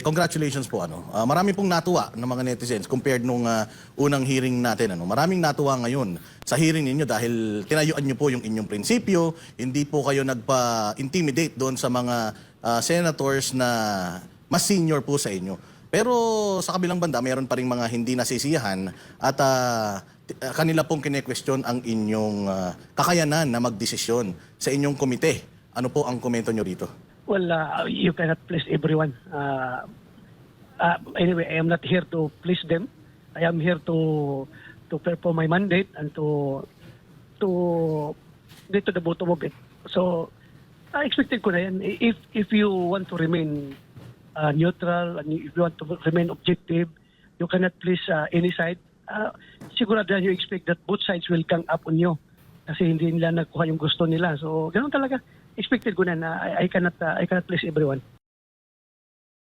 Congratulations po. Marami pong natuwa ng mga netizens compared nung unang hearing natin. Maraming natuwa ngayon sa hearing ninyo dahil tinayuan nyo po yung inyong prinsipyo, hindi po kayo nagpa-intimidate doon sa mga senators na mas senior po sa inyo. Pero sa kabilang banda, mayroon pa rin mga hindi nasisiyahan at kanila pong kine-question ang inyong kakayanan na magdesisyon sa inyong komite. Ano po ang komento nyo rito? Well, you cannot please everyone. Anyway, I am not here to please them. I am here to perform my mandate and to get to the bottom of it. So, I expected ko na yan. If you want to remain neutral and if you want to remain objective, you cannot please any side. Sigurado you expect that both sides will gang up on you kasi hindi nila nakuha yung gusto nila. So, ganoon talaga. Expected ko na I cannot please everyone.